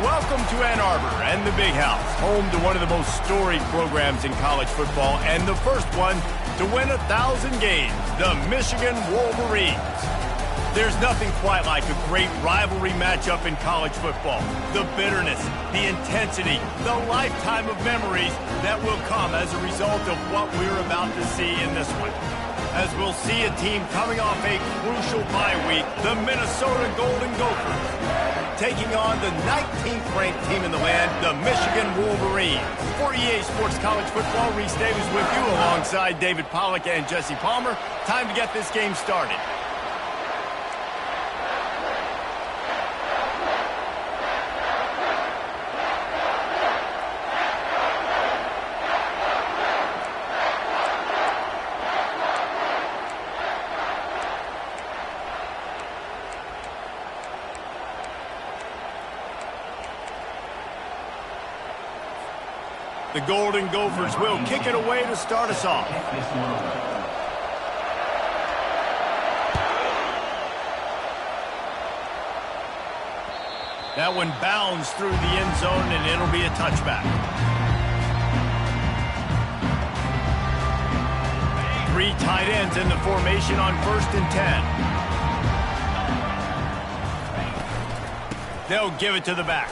Welcome to Ann Arbor and the Big House, home to one of the most storied programs in college football and the first one to win 1,000 games, the Michigan Wolverines. There's nothing quite like a great rivalry matchup in college football. The bitterness, the intensity, the lifetime of memories that will come as a result of what we're about to see in this one. As we'll see a team coming off a crucial bye week, the Minnesota Golden Gophers, taking on the 19th-ranked team in the land, the Michigan Wolverines. For EA Sports College Football, Reese Davis with you alongside David Pollack and Jesse Palmer. Time to get this game started. The Golden Gophers will kick it away to start us off. That one bounds through the end zone, and it'll be a touchback. 3 tight ends in the formation on 1st and 10. They'll give it to the back.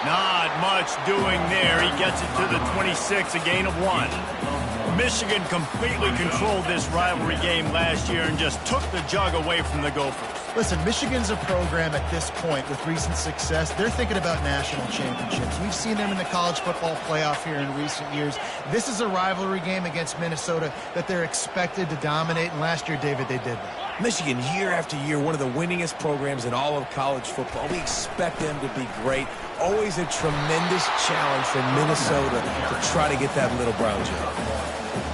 Not much doing there. He gets it to the 26, a gain of 1. Michigan completely controlled this rivalry game last year and just took the jug away from the Gophers. Listen, Michigan's a program at this point with recent success. They're thinking about national championships. We've seen them in the college football playoff here in recent years. This is a rivalry game against Minnesota that they're expected to dominate, and last year, David, they did that. Michigan, year after year, one of the winningest programs in all of college football. We expect them to be great. Always a tremendous challenge for Minnesota to try to get that little brown jug.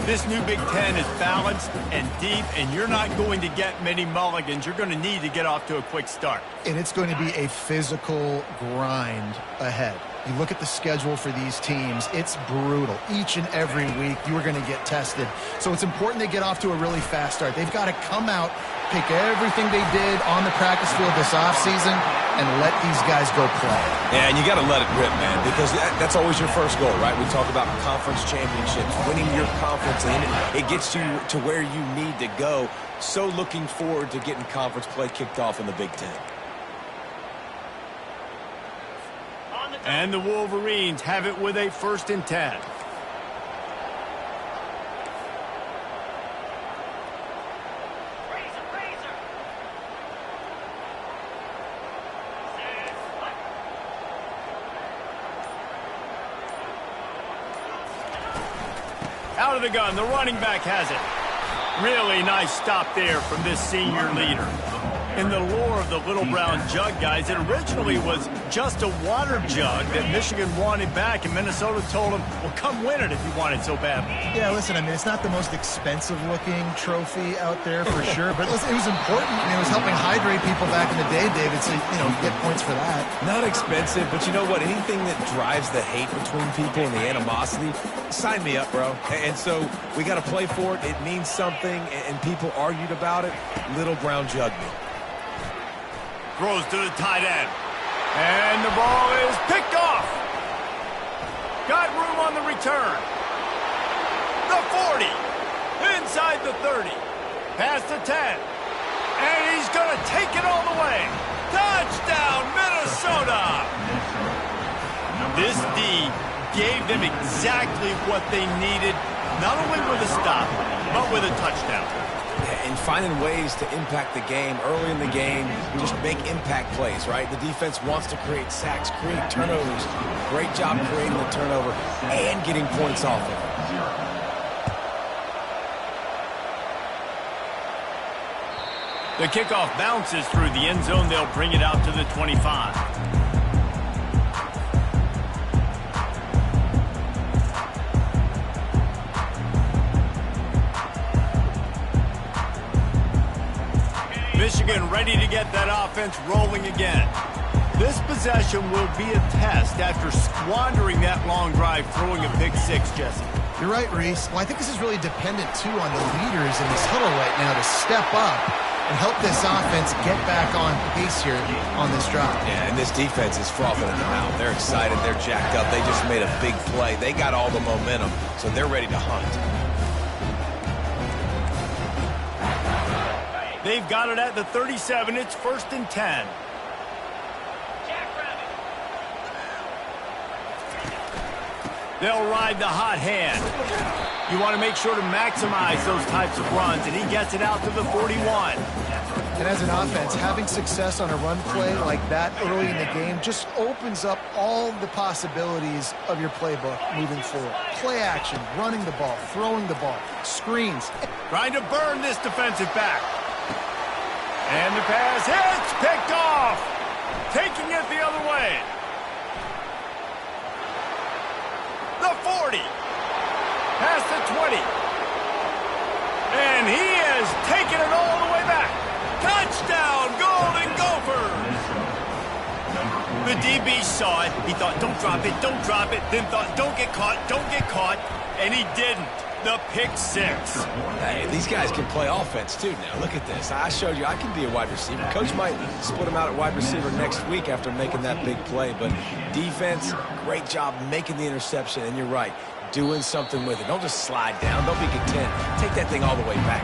This new Big Ten is balanced and deep, and you're not going to get many mulligans. You're going to need to get off to a quick start. And it's going to be a physical grind ahead. You look at the schedule for these teams, it's brutal. Each and every week, you are going to get tested. So it's important they get off to a really fast start. They've got to come out, pick everything they did on the practice field this offseason, and let these guys go play. Yeah, and you got to let it rip, man, because that's always your first goal, right? We talk about conference championships, winning your conference, and it gets you to where you need to go. So looking forward to getting conference play kicked off in the Big Ten. And the Wolverines have it with a 1st and 10. Out of the gun, the running back has it. Really nice stop there from this senior leader. In the lore of the Little Brown Jug, guys, it originally was just a water jug that Michigan wanted back, and Minnesota told them, well, come win it if you want it so badly. Yeah, listen, I mean, it's not the most expensive-looking trophy out there for sure, but listen, it was important. I mean, it was helping hydrate people back in the day, David, so, you know, you get points for that. Not expensive, but you know what? Anything that drives the hate between people and the animosity, sign me up, bro. And so we got to play for it. It means something, and people argued about it. Little Brown Jug me. Throws to the tight end. And the ball is picked off. Got room on the return. The 40. Inside the 30. Past the 10. And he's going to take it all the way. Touchdown, Minnesota. This D gave them exactly what they needed, not only with a stop, but with a touchdown. And finding ways to impact the game early in the game, just make impact plays, right? The defense wants to create sacks, create turnovers. Great job creating the turnover and getting points off of it. The kickoff bounces through the end zone. They'll bring it out to the 25. Michigan ready to get that offense rolling again. This possession will be a test after squandering that long drive, throwing a pick 6, Jesse. You're right, Reese. Well, I think this is really dependent, too, on the leaders in this huddle right now to step up and help this offense get back on pace here on this drive. Yeah, and this defense is frothing at the mouth. They're excited. They're jacked up. They just made a big play. They got all the momentum, so they're ready to hunt. They've got it at the 37. It's 1st and 10. They'll ride the hot hand. You want to make sure to maximize those types of runs, and he gets it out to the 41. And as an offense, having success on a run play like that early in the game just opens up all the possibilities of your playbook moving forward. Play action, running the ball, throwing the ball, screens. Trying to burn this defensive back. And the pass hits, picked off. Taking it the other way. The 40. Past the 20. And he is taking it all the way back. Touchdown, Golden Gophers. The DB saw it. He thought, don't drop it, don't drop it. Then thought, don't get caught, don't get caught. And he didn't. The pick six. Hey, these guys can play offense, too, now. Look at this. I showed you I can be a wide receiver. Coach might split him out at wide receiver next week after making that big play. But defense, great job making the interception. And you're right, doing something with it. Don't just slide down. Don't be content. Take that thing all the way back.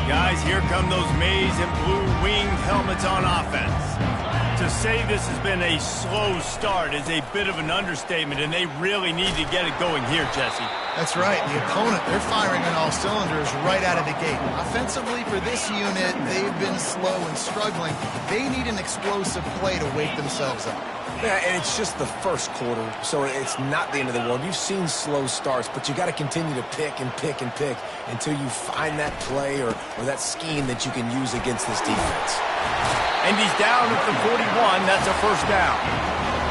Guys, here come those maize and blue winged helmets on offense. To say this has been a slow start is a bit of an understatement, and they really need to get it going here, Jesse. That's right. The opponent, they're firing on all cylinders right out of the gate. Offensively, for this unit, they've been slow and struggling. They need an explosive play to wake themselves up. Yeah, and it's just the first quarter, so it's not the end of the world. You've seen slow starts, but you got to continue to pick and pick and pick until you find that play or that scheme that you can use against this defense. And he's down at the 41. That's a first down.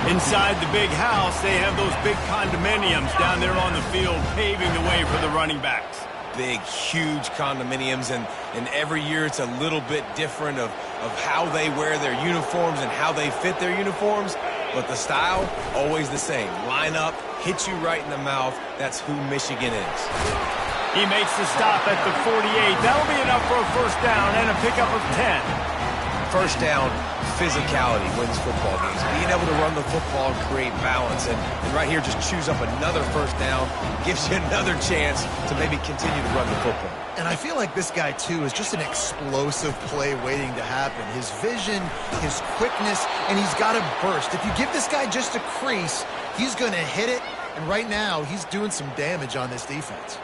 Inside the big house, they have those big condominiums down there on the field paving the way for the running backs. Big, huge condominiums, and every year it's a little bit different of how they wear their uniforms and how they fit their uniforms, but the style, always the same. Line up, hit you right in the mouth. That's who Michigan is. He makes the stop at the 48. That'll be enough for a first down and a pickup of 10. First down, physicality wins football games. Being able to run the football and create balance. And right here, just choose up another first down, gives you another chance to maybe continue to run the football. And I feel like this guy, too, is just an explosive play waiting to happen. His vision, his quickness, and he's got a burst. If you give this guy just a crease, he's going to hit it. And right now, he's doing some damage on this defense.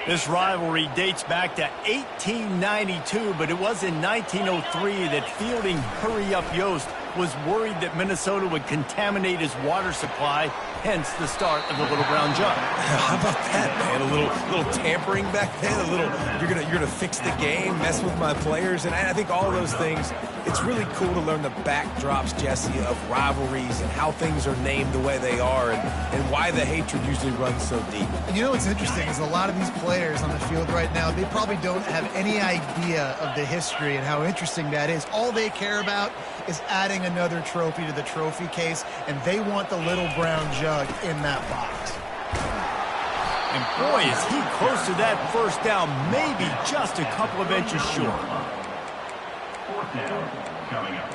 This rivalry dates back to 1892, but it was in 1903 that fielding Hurry-Up Yost was worried that Minnesota would contaminate his water supply, hence the start of the Little Brown Jug. How about that, man? A little tampering back then, you're gonna fix the game, mess with my players, and I think all of those things. It's really cool to learn the backdrops, Jesse, of rivalries and how things are named the way they are, and why the hatred usually runs so deep. And you know what's interesting is a lot of these players on the field right now, they probably don't have any idea of the history and how interesting that is. All they care about is adding another trophy to the trophy case, and they want the Little Brown Jug in that box. And boy, is he close to that first down, maybe just a couple of inches short. Fourth down coming up.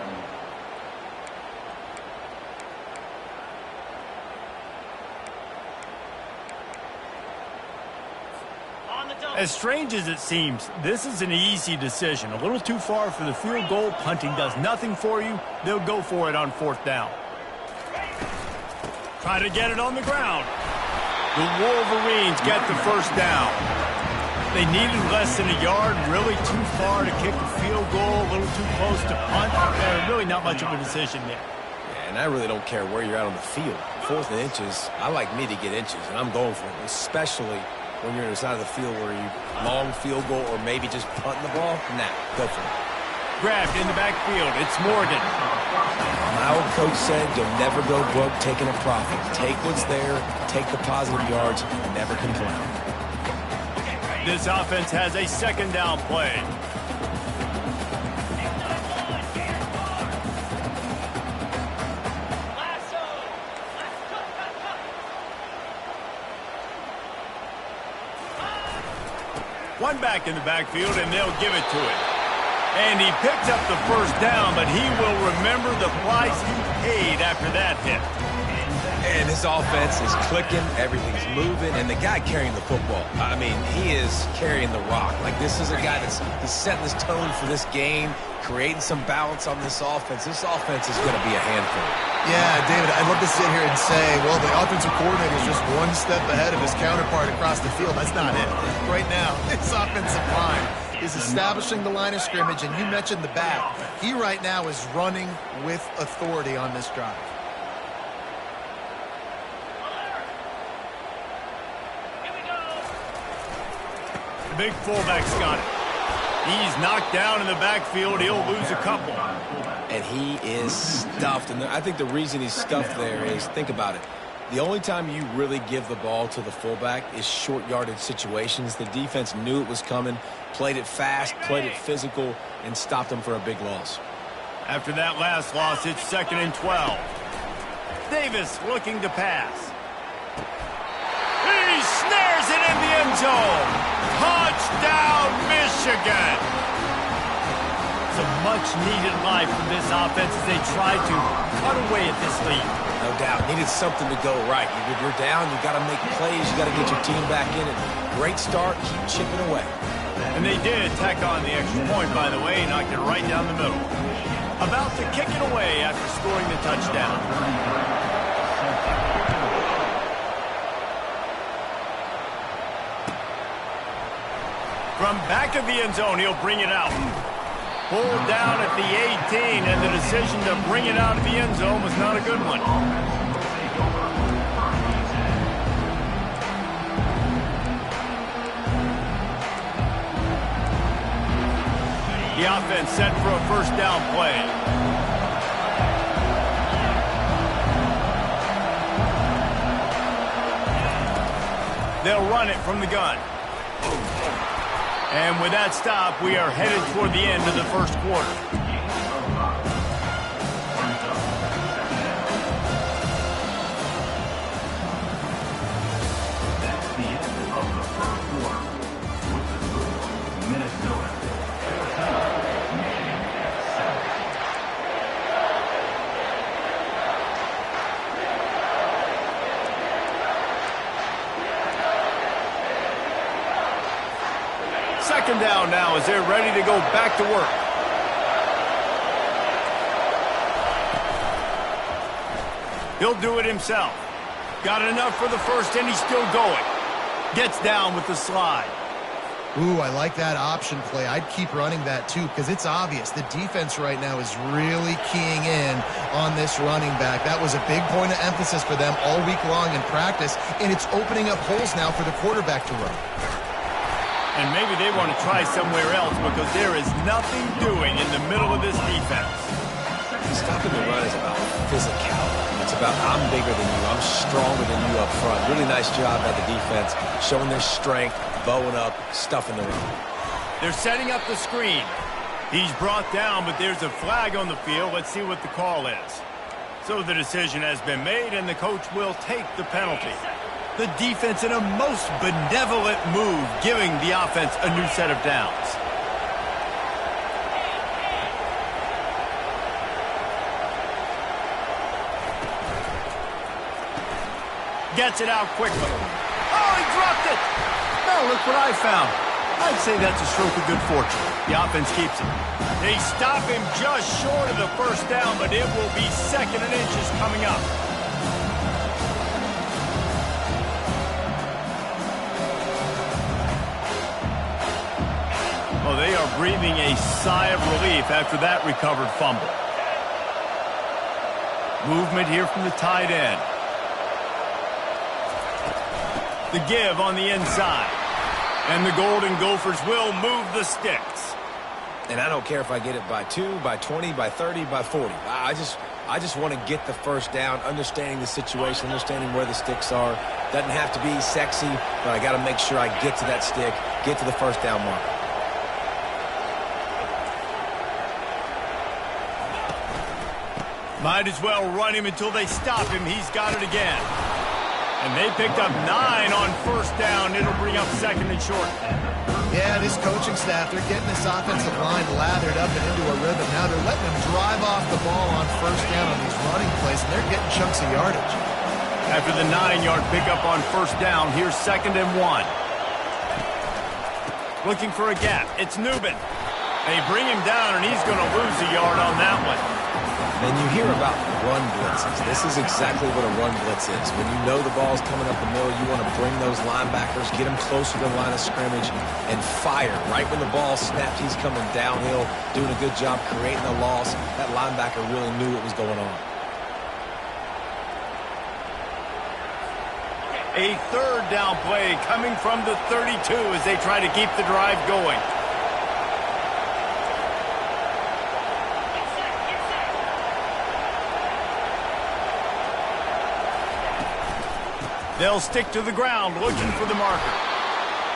As strange as it seems, this is an easy decision. A little too far for the field goal. Punting does nothing for you. They'll go for it on fourth down. Try to get it on the ground. The Wolverines get the first down. They needed less than a yard, really too far to kick a field goal, a little too close to punt. Really not much of a decision there. Yeah, and I really don't care where you're at on the field. 4th and inches, I like me to get inches, and I'm going for it, especially when you're on the side of the field where you long field goal or maybe just punting the ball. Nah, go for it. Grabbed in the backfield. It's Morgan. My old coach said you'll never go broke taking a profit. Take what's there, take the positive yards, and never complain. This offense has a second down play. One back in the backfield, and they'll give it to him. And he picked up the first down, but he will remember the price he paid after that hit. And his offense is clicking, everything's moving, and the guy carrying the football, I mean, he is carrying the rock. Like, this is a guy he's setting this tone for this game, creating some balance on this offense. This offense is going to be a handful. Yeah, David, I'd love to sit here and say, well, the offensive coordinator is just one step ahead of his counterpart across the field. That's not it. Right now, this offensive line is establishing the line of scrimmage, and you mentioned the back. He right now is running with authority on this drive. The big fullback's got it. He's knocked down in the backfield. He'll lose a couple. And he is stuffed. And I think the reason he's stuffed there is, think about it. The only time you really give the ball to the fullback is short yardage situations. The defense knew it was coming, played it fast, played it physical, and stopped them for a big loss. After that last loss, it's 2nd and 12. Davis looking to pass. He snares it in the end zone. Touchdown, Michigan. Some much-needed life from this offense as they try to cut away at this lead. No doubt. Needed something to go right. If you're down, you got to make plays. You got to get your team back in it. Great start. Keep chipping away. And they did tack on the extra point, by the way. Knocked it right down the middle. About to kick it away after scoring the touchdown. From back of the end zone, he'll bring it out. Pulled down at the 18, and the decision to bring it out of the end zone was not a good one. The offense set for a first down play. They'll run it from the gun. And with that stop, we are headed toward the end of the first quarter. That's the end of the first quarter. With the score, Minnesota 7, Michigan 7. Second down now as they're ready to go back to work. He'll do it himself. Got enough for the first, and he's still going. Gets down with the slide. Ooh, I like that option play. I'd keep running that too because it's obvious the defense right now is really keying in on this running back. That was a big point of emphasis for them all week long in practice, and it's opening up holes now for the quarterback to run. And maybe they want to try somewhere else because there is nothing doing in the middle of this defense. Stopping the run is about physicality. It's about I'm bigger than you, I'm stronger than you up front. Really nice job by the defense, showing their strength, bowing up, stuffing the run. They're setting up the screen. He's brought down, but there's a flag on the field. Let's see what the call is. So the decision has been made, and the coach will take the penalty. The defense in a most benevolent move, giving the offense a new set of downs. Gets it out quickly. Oh, he dropped it! Oh, look what I found. I'd say that's a stroke of good fortune. The offense keeps it. They stop him just short of the first down, but it will be 2nd and inches coming up. Oh, they are breathing a sigh of relief after that recovered fumble. Movement here from the tight end. The give on the inside. And the Golden Gophers will move the sticks. And I don't care if I get it by 2, by 20, by 30, by 40. I just want to get the first down, understanding the situation, understanding where the sticks are. Doesn't have to be sexy, but I got to make sure I get to that stick, get to the first down marker. Might as well run him until they stop him. He's got it again. And they picked up 9 on first down. It'll bring up second and short. Yeah, this coaching staff, they're getting this offensive line lathered up and into a rhythm. Now they're letting them drive off the ball on first down on these running plays, and they're getting chunks of yardage. After the 9-yard pickup on first down, here's second and 1. Looking for a gap. It's Nubin. They bring him down, and he's going to lose a yard on that one. And you hear about run blitzes. This is exactly what a run blitz is. When you know the ball's coming up the middle, you want to bring those linebackers, get them closer to the line of scrimmage, and fire. Right when the ball snapped, he's coming downhill, doing a good job creating a loss. That linebacker really knew what was going on. A third down play coming from the 32 as they try to keep the drive going. They'll stick to the ground looking for the marker.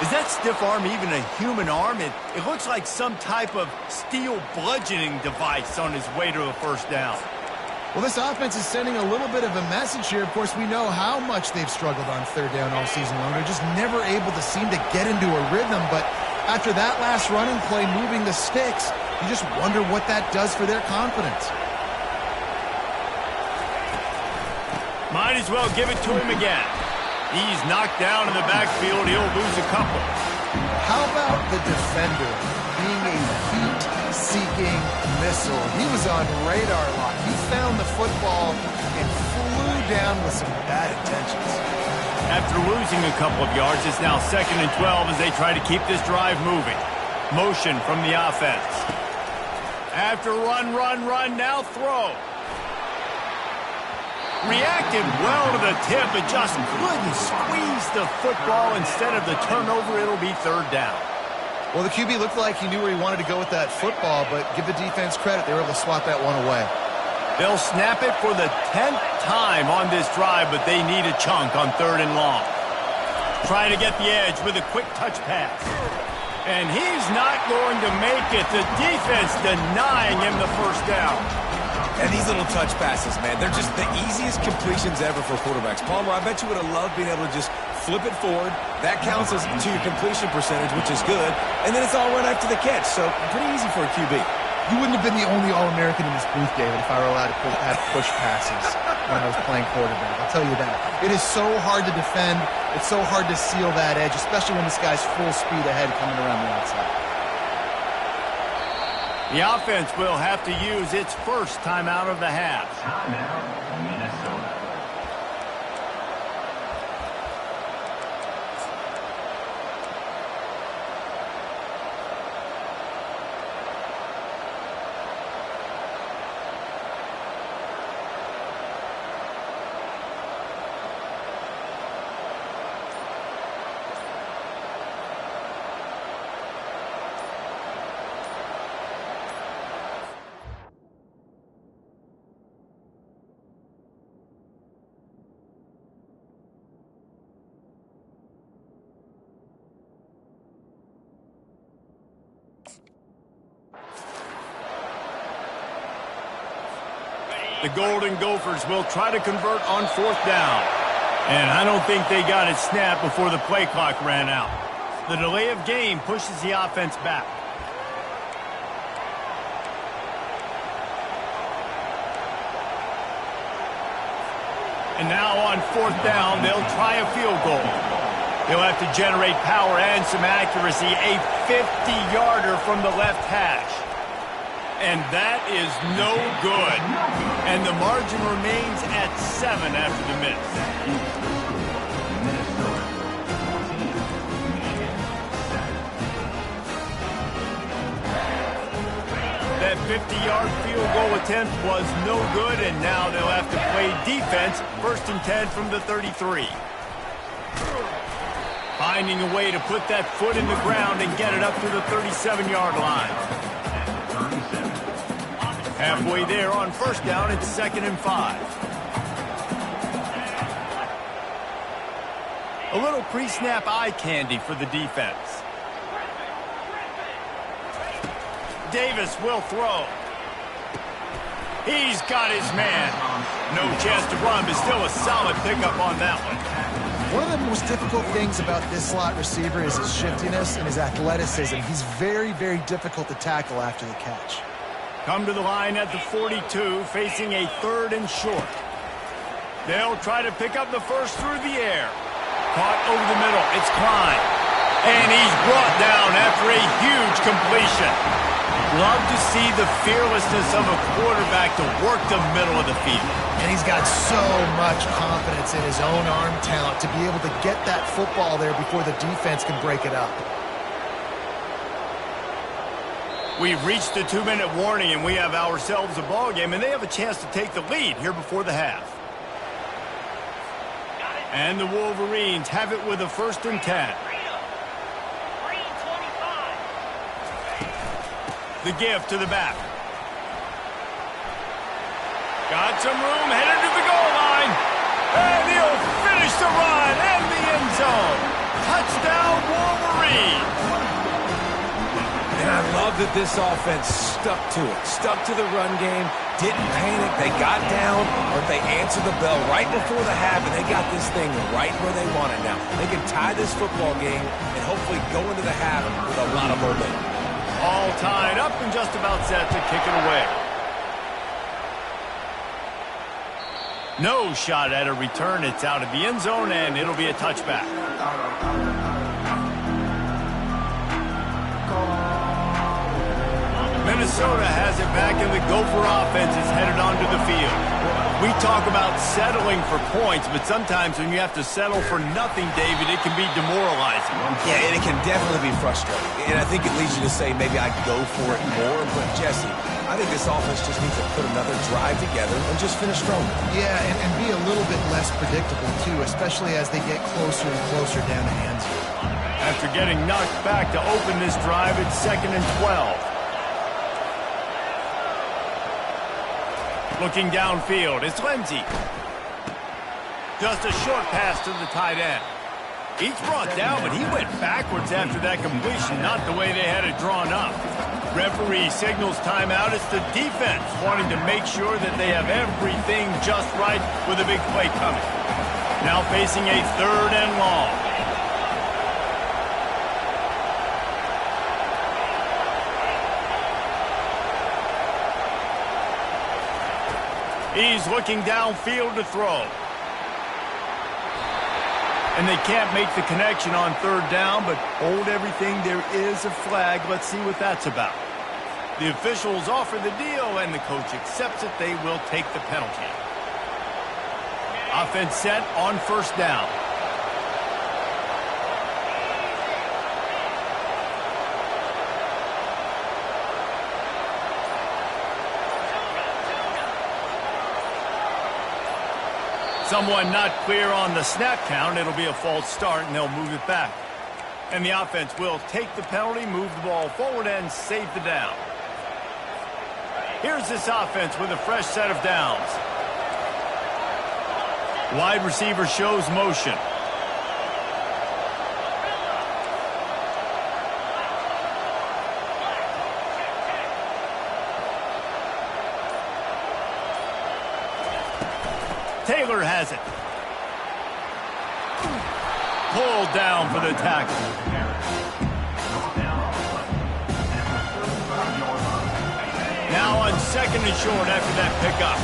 Is that stiff arm even a human arm? It looks like some type of steel bludgeoning device on his way to a first down. Well, this offense is sending a little bit of a message here. Of course, we know how much they've struggled on third down all season long. They're just never able to seem to get into a rhythm. But after that last running play, moving the sticks, you just wonder what that does for their confidence. Might as well give it to him again. He's knocked down in the backfield. He'll lose a couple. How about the defender being a heat-seeking missile? He was on radar lock. He found the football and flew down with some bad intentions. After losing a couple of yards, it's now second and 12 as they try to keep this drive moving. Motion from the offense. After run, now throw. Reacted well to the tip, but just couldn't squeeze the football. Instead of the turnover, it'll be third down. Well, the QB looked like he knew where he wanted to go with that football, but give the defense credit. They were able to swat that one away. They'll snap it for the 10th time on this drive, but they need a chunk on third and long. Trying to get the edge with a quick touch pass. And he's not going to make it. The defense denying him the first down. And these little touch passes, man, they're just the easiest completions ever for quarterbacks. Palmer, I bet you would have loved being able to just flip it forward. That counts as to your completion percentage, which is good. And then it's all run after the catch, so pretty easy for a QB. You wouldn't have been the only All-American in this booth, David, if I were allowed to have push passes when I was playing quarterback. I'll tell you that. It is so hard to defend. It's so hard to seal that edge, especially when this guy's full speed ahead coming around the outside. The offense will have to use its first timeout of the half. Timeout, Minnesota. The Golden Gophers will try to convert on fourth down. And I don't think they got it snapped before the play clock ran out. The delay of game pushes the offense back. And now on fourth down, they'll try a field goal. They'll have to generate power and some accuracy. A 50-yarder from the left hash. And that is no good. And the margin remains at 7 after the miss. Minnesota. 14, Michigan. That 50-yard field goal attempt was no good, and now they'll have to play defense. First and 10 from the 33. Finding a way to put that foot in the ground and get it up to the 37-yard line. Halfway there on first down, it's second and 5. A little pre-snap eye candy for the defense. Davis will throw. He's got his man. No chance to run, but still a solid pickup on that one. One of the most difficult things about this slot receiver is his shiftiness and his athleticism. He's very, very difficult to tackle after the catch. Come to the line at the 42, facing a 3rd and short. They'll try to pick up the first through the air. Caught over the middle. It's Klein. And he's brought down after a huge completion. Love to see the fearlessness of a quarterback to work the middle of the field. And he's got so much confidence in his own arm talent to be able to get that football there before the defense can break it up. We've reached the 2-minute warning, and we have ourselves a ball game, and they have a chance to take the lead here before the half. And the Wolverines have it with a 1st and 10. The give to the back. Got some room, headed to the goal line. And he'll finish the run and the end zone. Touchdown, Wolverines. And I love that this offense stuck to it, stuck to the run game, didn't panic. They got down, but they answered the bell right before the half, and they got this thing right where they want it now. They can tie this football game and hopefully go into the half with a lot of momentum. All tied up and just about set to kick it away. No shot at a return. It's out of the end zone, and it'll be a touchback. Minnesota has it back, and the Gopher offense is headed onto the field. We talk about settling for points, but sometimes when you have to settle for nothing, David, it can be demoralizing. Yeah, and it can definitely be frustrating. And I think it leads you to say maybe I'd go for it more. But, Jesse, I think this offense just needs to put another drive together and just finish strong. Yeah, and be a little bit less predictable, too, especially as they get closer and closer down to hands. After getting knocked back to open this drive, it's 2nd and 12. Looking downfield, it's Lindsey. Just a short pass to the tight end. He's brought down, but he went backwards after that completion, not the way they had it drawn up. Referee signals timeout. It's the defense wanting to make sure that they have everything just right with a big play coming. Now facing a 3rd and long. He's looking downfield to throw. And they can't make the connection on 3rd down, but hold everything. There is a flag. Let's see what that's about. The officials offer the deal, and the coach accepts it. They will take the penalty. Offense set on 1st down. Someone not clear on the snap count. It'll be a false start, and they'll move it back. And the offense will take the penalty, move the ball forward, and save the down. Here's this offense with a fresh set of downs. Wide receiver shows motion. Taylor has it. Pulled down for the tackle. Now on 2nd and short after that pickup.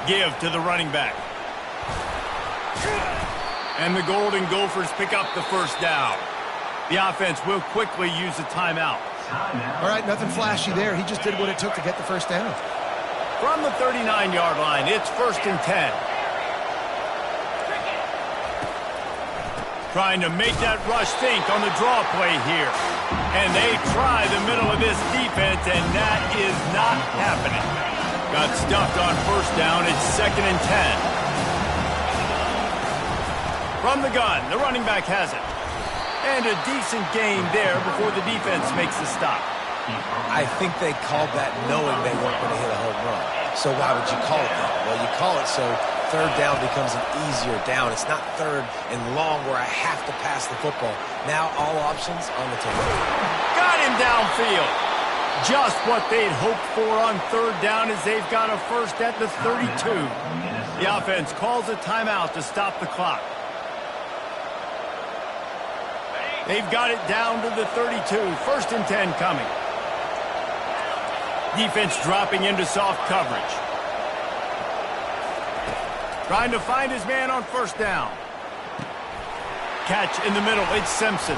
Give to the running back. And the Golden Gophers pick up the 1st down. The offense will quickly use a timeout. All right, nothing flashy there. He just did what it took to get the 1st down. From the 39-yard line, it's 1st and 10. Trying to make that rush think on the draw play here. And they try the middle of this defense, and that is not happening. Got stuffed on 1st down. It's 2nd and 10. From the gun, the running back has it. And a decent gain there before the defense makes the stop. I think they called that knowing they weren't going to hit a home run. So why would you call it that? Well, you call it so 3rd down becomes an easier down. It's not 3rd and long where I have to pass the football. Now all options on the table. Got him downfield. Just what they'd hoped for on 3rd down as they've got a 1st at the 32. The offense calls a timeout to stop the clock. They've got it down to the 32. 1st and 10 coming. Defense dropping into soft coverage. Trying to find his man on 1st down. Catch in the middle. It's Simpson.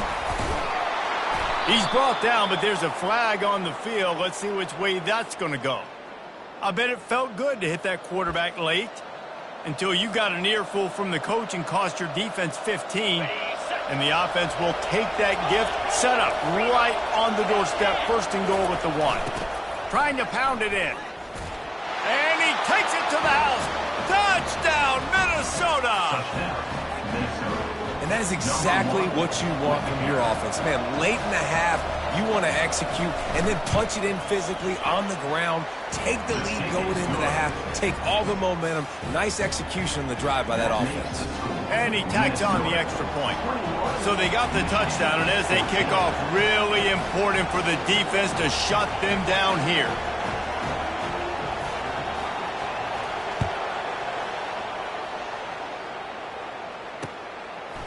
He's brought down, but there's a flag on the field. Let's see which way that's going to go. I bet it felt good to hit that quarterback late until you got an earful from the coach and cost your defense 15. And the offense will take that gift, set up right on the doorstep, 1st and goal with the 1. Trying to pound it in. And he takes it to the house. Touchdown, Minnesota! And that is exactly what you want from your offense. Man, late in the half, you want to execute and then punch it in physically on the ground. Take the lead going into the half. Take all the momentum. Nice execution on the drive by that offense. And he tacks on the extra point. So they got the touchdown, and as they kick off, really important for the defense to shut them down here.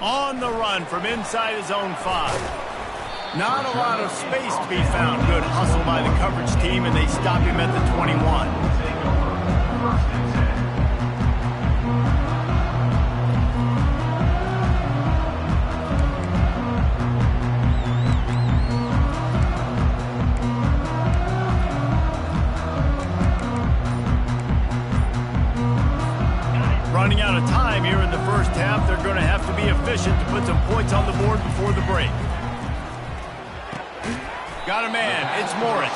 On the run from inside his own 5. Not a lot of space to be found. Good hustle by the coverage team, and they stop him at the 21. Running out of time here in the 1st half. They're going to have to be efficient to put some points on the board before the break. Got a man. It's Morris.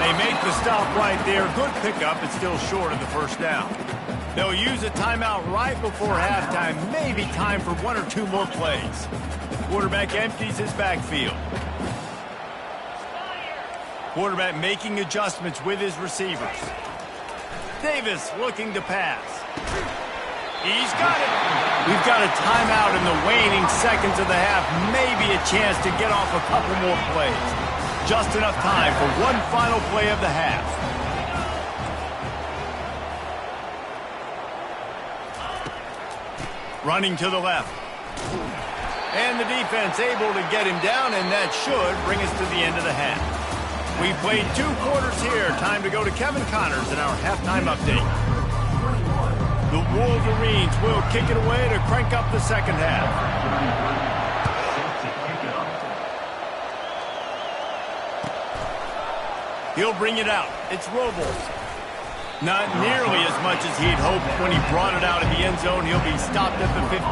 They make the stop right there. Good pickup. It's still short of the 1st down. They'll use a timeout right before halftime. Maybe time for 1 or 2 more plays. Quarterback empties his backfield. Quarterback making adjustments with his receivers. Davis looking to pass. He's got it. We've got a timeout in the waning seconds of the half. Maybe a chance to get off a couple more plays. Just enough time for one final play of the half. Running to the left. And the defense able to get him down, and that should bring us to the end of the half. We played 2 quarters here. Time to go to Kevin Connors in our halftime update. The Wolverines will kick it away to crank up the 2nd half. He'll bring it out. It's Robles. Not nearly as much as he'd hoped when he brought it out of the end zone. He'll be stopped at the 15.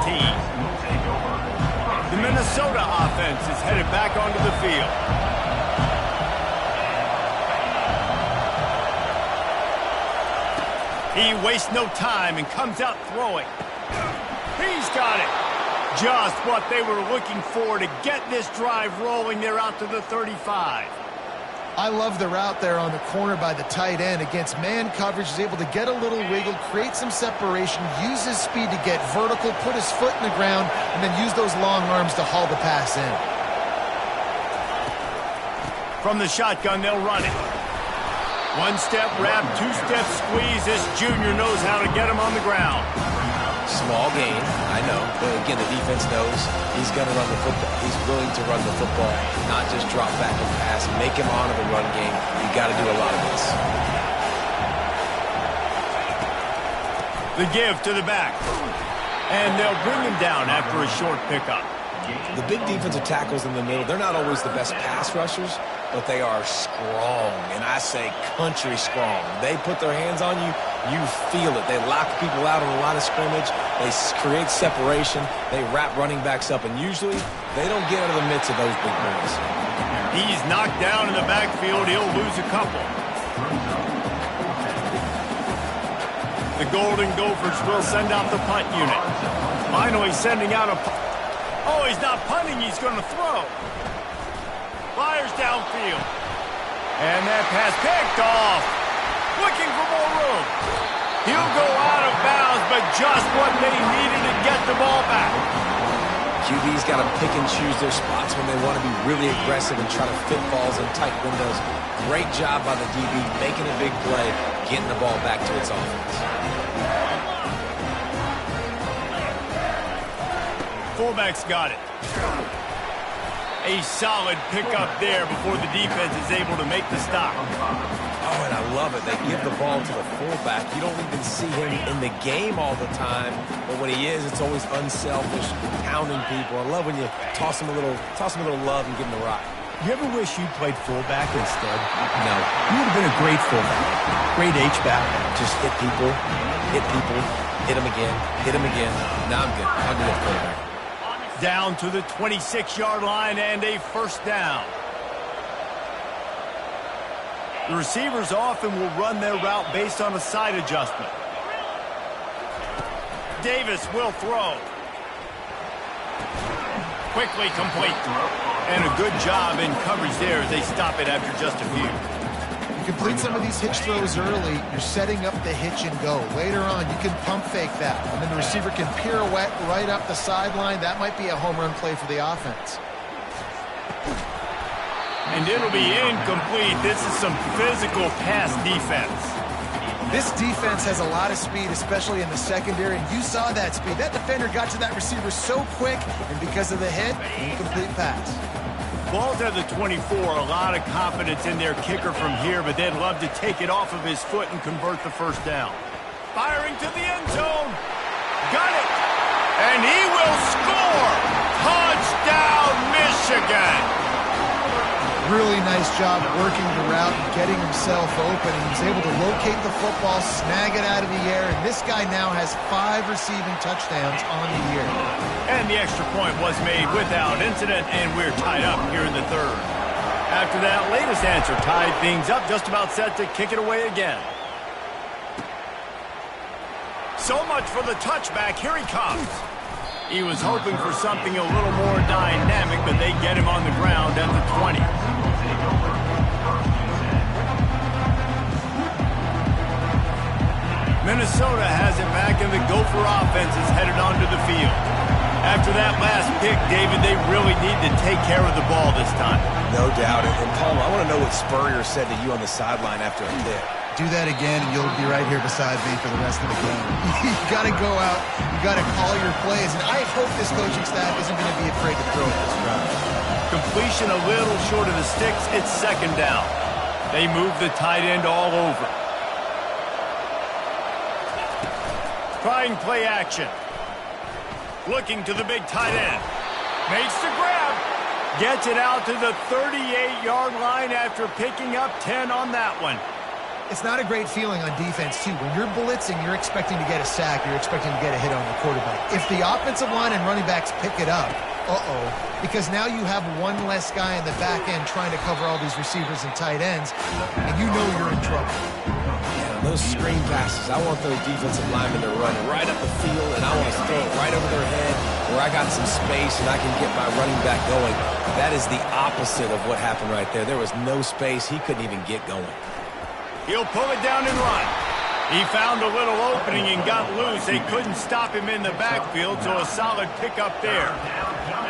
The Minnesota offense is headed back onto the field. He wastes no time and comes out throwing. He's got it. Just what they were looking for to get this drive rolling. They're out to the 35. I love the route there on the corner by the tight end. Against man coverage, he's able to get a little wiggle, create some separation, use his speed to get vertical, put his foot in the ground, and then use those long arms to haul the pass in. From the shotgun, they'll run it. 1-step wrap, 2-step squeeze. This junior knows how to get him on the ground. Small gain, I know. But again, the defense knows he's going to run the football. He's willing to run the football, not just drop back and pass. Make him honor the run game. You got to do a lot of this. The give to the back. And they'll bring him down after a short pickup. The big defensive tackles in the middle, they're not always the best pass rushers, but they are strong, and I say country strong. They put their hands on you, you feel it. They lock people out on a lot of scrimmage. They create separation. They wrap running backs up, and usually they don't get out of the midst of those big boys. He's knocked down in the backfield. He'll lose a couple. The Golden Gophers will send out the punt unit. Finally sending out a punt. Oh, he's not punting. He's going to throw. Fires downfield. And that pass picked off. Looking for more room. He'll go out of bounds, but just what they needed to get the ball back. QB's got to pick and choose their spots when they want to be really aggressive and try to fit balls in tight windows. Great job by the DB, making a big play, getting the ball back to its offense. Fullback's got it. A solid pickup there before the defense is able to make the stop. Oh, and I love it. They give the ball to the fullback. You don't even see him in the game all the time, but when he is, it's always unselfish, pounding people. I love when you toss him a little love and give him the rock. You ever wish you played fullback instead? No. You would have been a great fullback. Great H-back. Just hit people, hit them again, hit them again. Now I'm good. I'll do that fullback. Down to the 26-yard line and a first down. The receivers often will run their route based on a side adjustment. Davis will throw. Quickly complete. And a good job in coverage there as they stop it after just a few. You complete some of these hitch throws early, you're setting up the hitch and go. Later on, you can pump fake that, and then the receiver can pirouette right up the sideline. That might be a home run play for the offense. And it'll be incomplete. This is some physical pass defense. This defense has a lot of speed, especially in the secondary, and you saw that speed. That defender got to that receiver so quick, and because of the hit, incomplete pass. Ball's at the 24, a lot of confidence in their kicker from here, but they'd love to take it off of his foot and convert the first down. Firing to the end zone. Got it. And he will score. Touchdown, Michigan. Really nice job working the route and getting himself open. He was able to locate the football, snag it out of the air, and this guy now has 5 receiving touchdowns on the year. And the extra point was made without incident, and we're tied up here in the third. After that latest answer tied things up, just about set to kick it away again. So much for the touchback. Here he comes. He was hoping for something a little more dynamic, but they get him on the ground at the 20. Minnesota has it back, and the Gopher offense is headed onto the field. After that last pick, David, they really need to take care of the ball this time. No doubt. And Paul, I want to know what Spurrier said to you on the sideline after a pick. Do that again, and you'll be right here beside me for the rest of the game. You got to go out. You got to call your plays, and I hope this coaching staff isn't going to be afraid to throw at this drive. Completion a little short of the sticks. It's second down. They move the tight end all over. Trying play action. Looking to the big tight end. Makes the grab. Gets it out to the 38-yard line after picking up 10 on that one. It's not a great feeling on defense, too. When you're blitzing, you're expecting to get a sack. You're expecting to get a hit on the quarterback. If the offensive line and running backs pick it up, because now you have one less guy in the back end trying to cover all these receivers and tight ends, and you know you're in trouble. Yeah, those screen passes, I want those defensive linemen to run right up the field, and I want to throw it right over their head where I got some space and I can get my running back going. That is the opposite of what happened right there. There was no space. He couldn't even get going. He'll pull it down and run. He found a little opening and got loose. They couldn't stop him in the backfield, so a solid pickup there.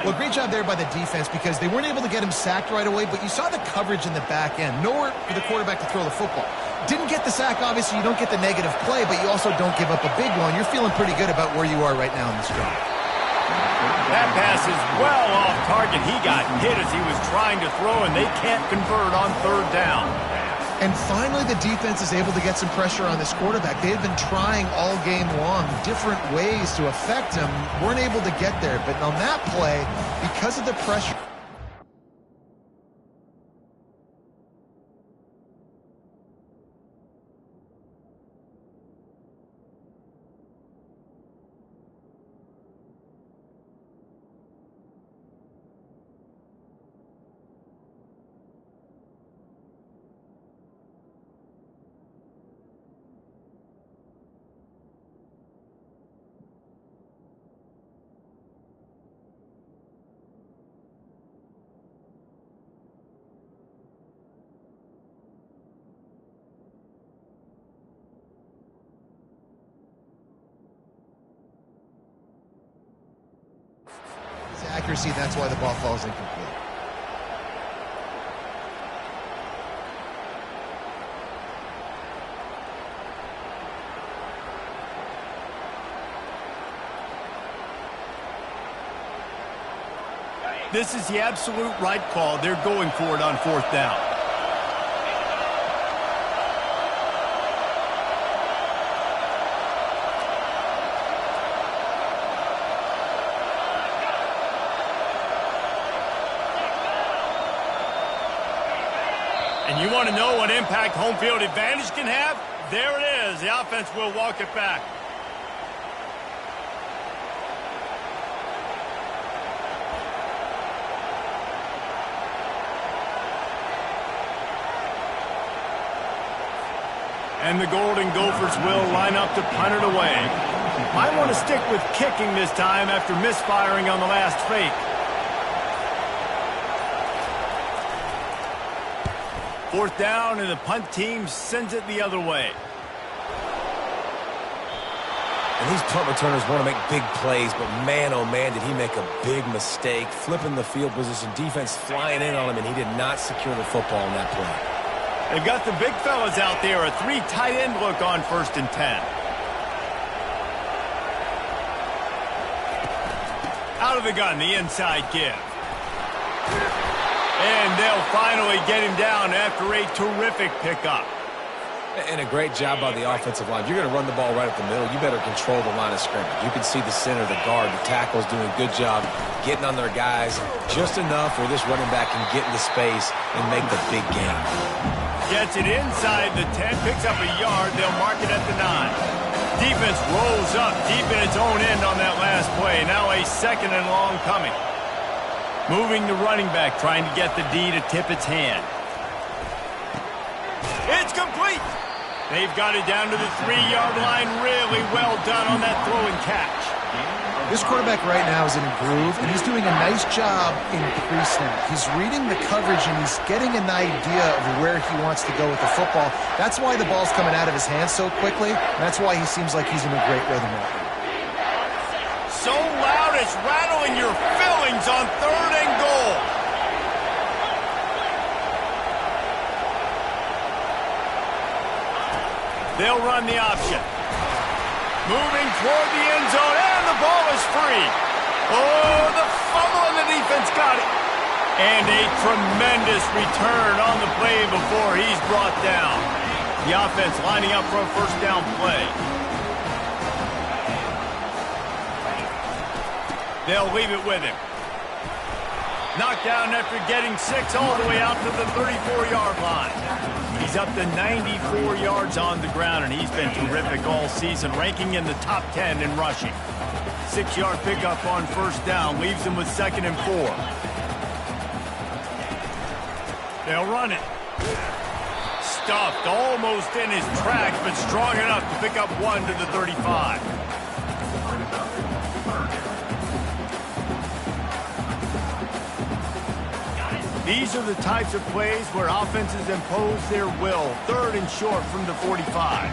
Well, great job there by the defense because they weren't able to get him sacked right away, but you saw the coverage in the back end. Nowhere for the quarterback to throw the football. Didn't get the sack, obviously. You don't get the negative play, but you also don't give up a big one. You're feeling pretty good about where you are right now in this drive. That pass is well off target. He got hit as he was trying to throw, and they can't convert on third down. And finally, the defense is able to get some pressure on this quarterback. They had been trying all game long different ways to affect him. Weren't able to get there. But on that play, because of the pressure... accuracy, that's why the ball falls incomplete. This is the absolute right call. They're going for it on 4th down. And you want to know what impact home field advantage can have? There it is. The offense will walk it back. And the Golden Gophers will line up to punt it away. Might want to stick with kicking this time after misfiring on the last fake. Fourth down, and the punt team sends it the other way. And these punt returners want to make big plays, but man, oh man, did he make a big mistake. Flipping the field position, defense flying in on him, and he did not secure the football in that play. They've got the big fellas out there, a 3 tight end look on 1st and 10. Out of the gun, the inside give. And they'll finally get him down after a terrific pickup. And a great job by the offensive line. If you're going to run the ball right up the middle, you better control the line of scrimmage. You can see the center, the guard, the tackles doing a good job getting on their guys just enough where this running back can get into space and make the big game. Gets it inside the 10, picks up a yard. They'll mark it at the 9. Defense rolls up deep in its own end on that last play. Now a 2nd and long coming. Moving the running back, trying to get the D to tip its hand. It's complete. They've got it down to the 3-yard line. Really well done on that throw and catch. This quarterback right now is in a groove, and he's doing a nice job in pre-snap. He's reading the coverage, and he's getting an idea of where he wants to go with the football. That's why the ball's coming out of his hands so quickly, and that's why he seems like he's in a great rhythm right now. So loud it's rattling your fillings on 3rd and goal. They'll run the option. Moving toward the end zone, and the ball is free. Oh, the fumble, and the defense got it. And a tremendous return on the play before he's brought down. The offense lining up for a 1st down play. They'll leave it with him. Knocked down after getting 6 all the way out to the 34-yard line. He's up to 94 yards on the ground, and he's been terrific all season, ranking in the top 10 in rushing. 6-yard pickup on 1st down, leaves him with 2nd and 4. They'll run it. Stuffed almost in his tracks, but strong enough to pick up 1 to the 35. These are the types of plays where offenses impose their will. 3rd and short from the 45.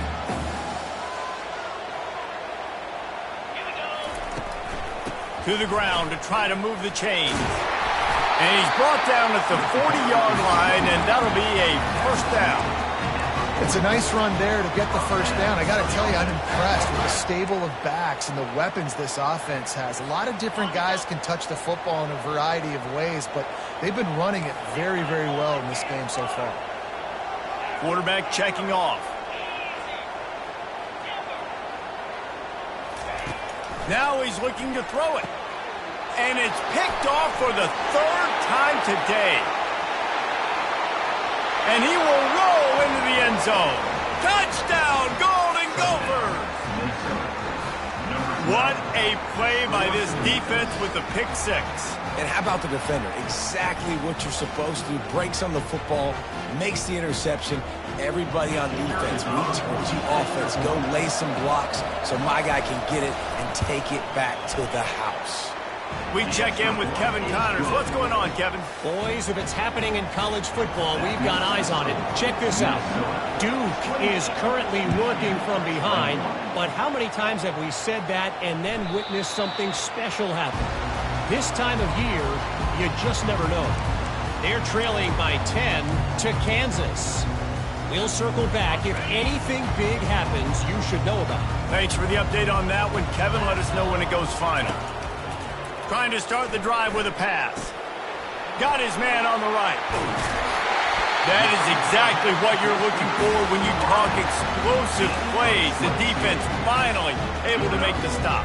To the ground to try to move the chains. And he's brought down at the 40-yard line, and that'll be a 1st down. It's a nice run there to get the 1st down. I got to tell you, I'm impressed with the stable of backs and the weapons this offense has. A lot of different guys can touch the football in a variety of ways, but they've been running it very, very well in this game so far. Quarterback checking off. Now he's looking to throw it. And it's picked off for the 3rd time today. And he will roll into the end zone. Touchdown, Golden Gophers! What a play by this defense with the pick 6. And how about the defender? Exactly what you're supposed to do. Breaks on the football, makes the interception. Everybody on defense, we turn to offense. Go lay some blocks so my guy can get it and take it back to the house. We check in with Kevin Connors. What's going on, Kevin? Boys, if it's happening in college football, we've got eyes on it. Check this out. Duke is currently working from behind, but how many times have we said that and then witnessed something special happen? This time of year, you just never know. They're trailing by 10 to Kansas. We'll circle back. If anything big happens, you should know about it. Thanks for the update on that one, Kevin. Let us know when it goes final. Trying to start the drive with a pass. Got his man on the right. That is exactly what you're looking for when you talk explosive plays. The defense finally able to make the stop.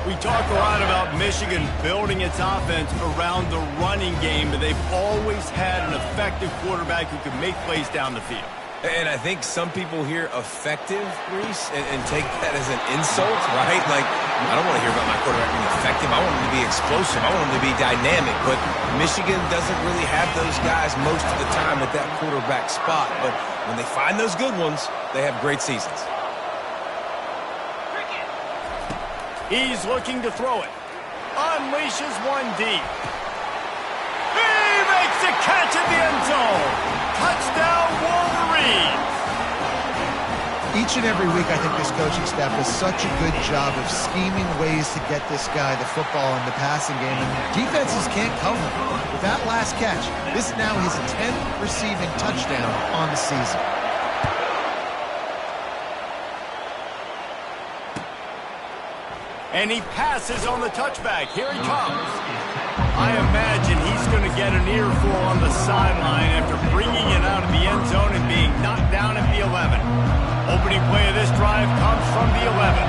We talk a lot about Michigan building its offense around the running game, but they've always had an effective quarterback who can make plays down the field. And I think some people hear effective, Reese, and take that as an insult, right? Like, I don't want to hear about my quarterback being effective. I want him to be explosive. I want him to be dynamic. But Michigan doesn't really have those guys most of the time at that quarterback spot. But when they find those good ones, they have great seasons. He's looking to throw it. Unleashes one deep. He makes a catch at the end zone. Touchdown, Wolverines. Each and every week, I think this coaching staff does such a good job of scheming ways to get this guy the football in the passing game, and defenses can't cover him. With that last catch, this is now his 10th receiving touchdown on the season. And he passes on the touchback. Here he comes. I imagine he's going to get an earful on the sideline after bringing it out of the end zone and being knocked down at the 11. Opening play of this drive comes from the 11.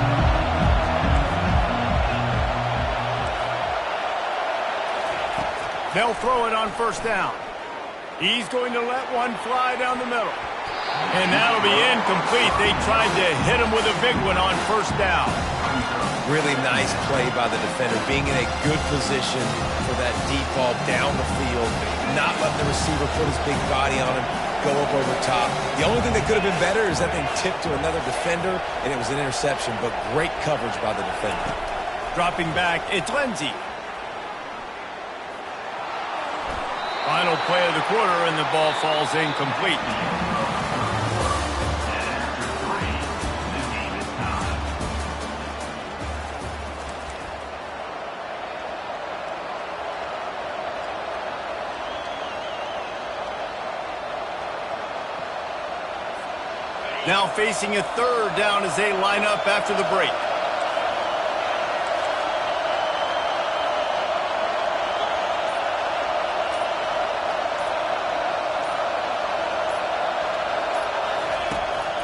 They'll throw it on first down. He's going to let one fly down the middle. And that'll be incomplete. They tried to hit him with a big one on first down. Really nice play by the defender, being in a good position for that deep ball down the field, not letting the receiver put his big body on him, go up over top. The only thing that could have been better is that thing tipped to another defender, and it was an interception, but great coverage by the defender. Dropping back, it's Lindsey. Final play of the quarter, and the ball falls incomplete. Now facing a third down as they line up after the break.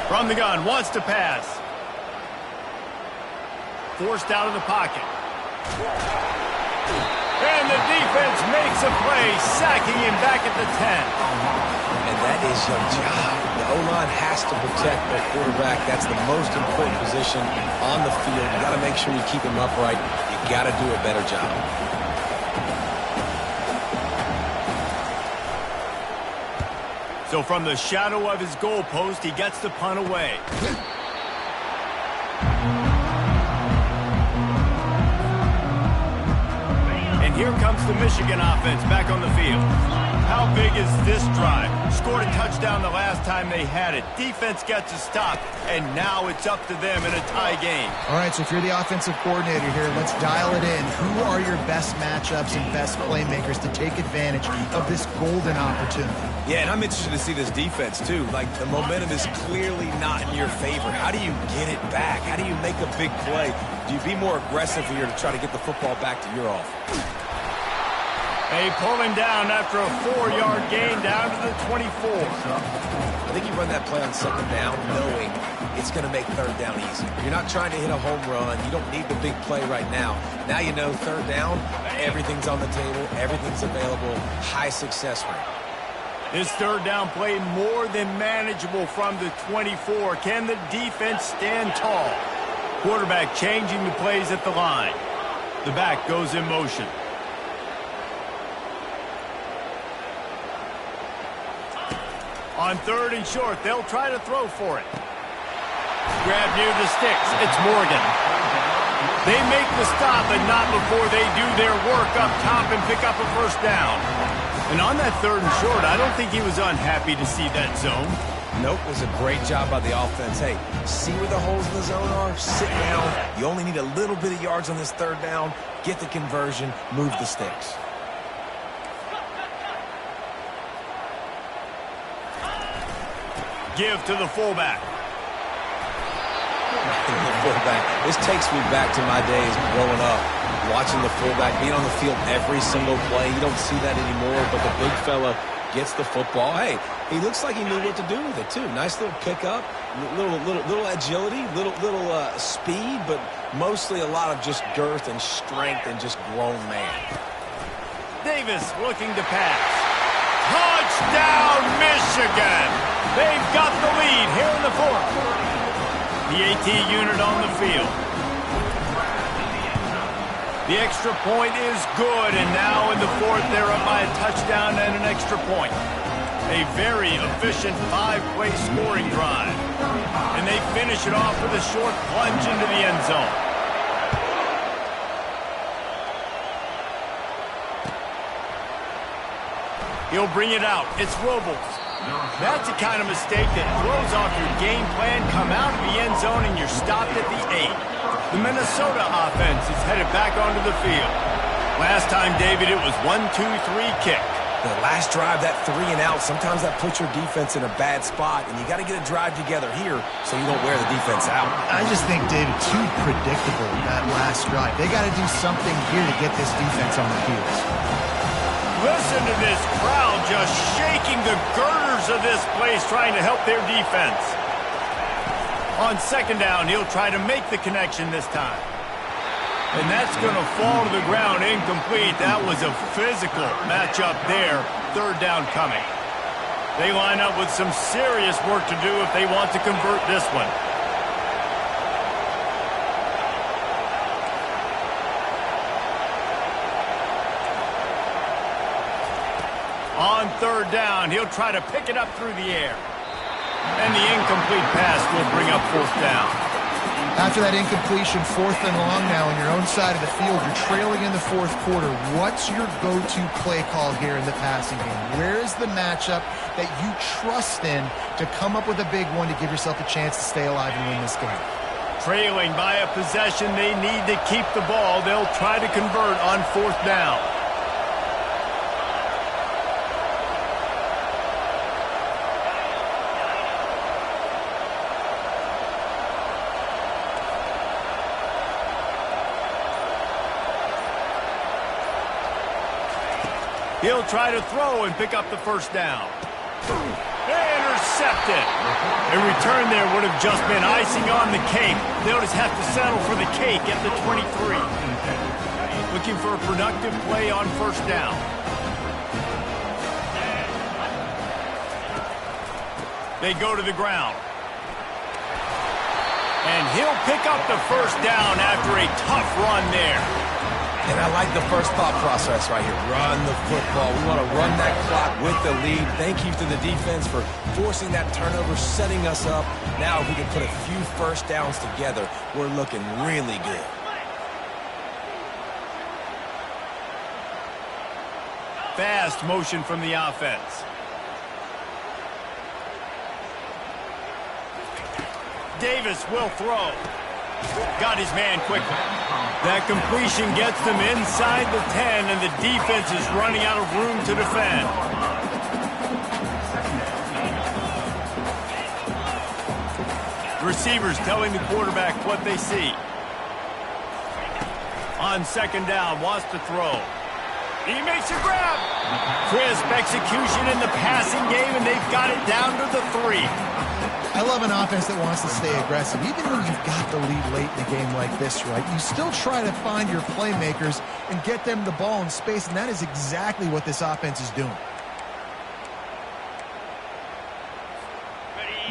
From the gun, wants to pass. Forced out of the pocket. And the defense makes a play, sacking him back at the 10. And that is your job. The O-line has to protect their quarterback. That's the most important position on the field. You got to make sure you keep him upright. You got to do a better job. So from the shadow of his goalpost, he gets the punt away. And here comes the Michigan offense back on the field. How big is this drive? Scored a touchdown the last time they had it. Defense gets a stop, and now it's up to them in a tie game. All right, so if you're the offensive coordinator here, let's dial it in. Who are your best matchups and best playmakers to take advantage of this golden opportunity? Yeah, and I'm interested to see this defense, too. Like, the momentum is clearly not in your favor. How do you get it back? How do you make a big play? Do you be more aggressive here to try to get the football back to your offense? They pull him down after a 4-yard gain down to the 24. I think you run that play on second down knowing it's going to make third down easy. You're not trying to hit a home run. You don't need the big play right now. Now you know third down, everything's on the table, everything's available, high success rate. This third down play more than manageable from the 24. Can the defense stand tall? Quarterback changing the plays at the line. The back goes in motion. On third and short, they'll try to throw for it. Grab near the sticks. It's Morgan. They make the stop, but not before they do their work up top and pick up a first down. And on that third and short, I don't think he was unhappy to see that zone. Nope, it was a great job by the offense. Hey, see where the holes in the zone are? Sit down. You only need a little bit of yards on this third down. Get the conversion. Move the sticks. Give to the fullback. The fullback. This takes me back to my days growing up, watching the fullback being on the field every single play. You don't see that anymore, but the big fella gets the football. Hey, he looks like he knew what to do with it, too. Nice little pickup, little agility, little speed, but mostly a lot of just girth and strength and just grown man. Davis looking to pass. Touchdown, Michigan! They've got the lead here in the fourth. The AT unit on the field. The extra point is good, and now in the fourth, they're up by a touchdown and an extra point. A very efficient 5-play scoring drive. And they finish it off with a short plunge into the end zone. He'll bring it out. It's Robles. That's the kind of mistake that throws off your game plan. Come out of the end zone and you're stopped at the 8. The Minnesota offense is headed back onto the field. Last time, David, it was 1-2-3 kick. The last drive, that 3 and out, sometimes that puts your defense in a bad spot, and you got to get a drive together here so you don't wear the defense out. I just think, David, too predictable that last drive. They got to do something here to get this defense on their heels. Listen to this crowd just shaking the girders of this place trying to help their defense. On second down, he'll try to make the connection this time. And that's going to fall to the ground incomplete. That was a physical matchup there. Third down coming. They line up with some serious work to do if they want to convert this one. On third down, he'll try to pick it up through the air. And the incomplete pass will bring up fourth down. After that incompletion, 4th and long now on your own side of the field, you're trailing in the fourth quarter. What's your go-to play call here in the passing game? Where is the matchup that you trust in to come up with a big one to give yourself a chance to stay alive and win this game? Trailing by a possession, they need to keep the ball. They'll try to convert on fourth down. He'll try to throw and pick up the first down. Intercepted. A return there would have just been icing on the cake. They'll just have to settle for the cake at the 23. Looking for a productive play on first down. They go to the ground. And he'll pick up the first down after a tough run there. And I like the first thought process right here. Run the football. We want to run that clock with the lead. Thank you to the defense for forcing that turnover, setting us up. Now if we can put a few first downs together, we're looking really good. Fast motion from the offense. Davis will throw. Got his man quickly. That completion gets them inside the 10, and the defense is running out of room to defend. Receivers telling the quarterback what they see. On second down, wants to throw. He makes a grab. Crisp execution in the passing game, and they've got it down to the 3. I love an offense that wants to stay aggressive. Even when you've got the lead late in a game like this, right, you still try to find your playmakers and get them the ball in space, and that is exactly what this offense is doing.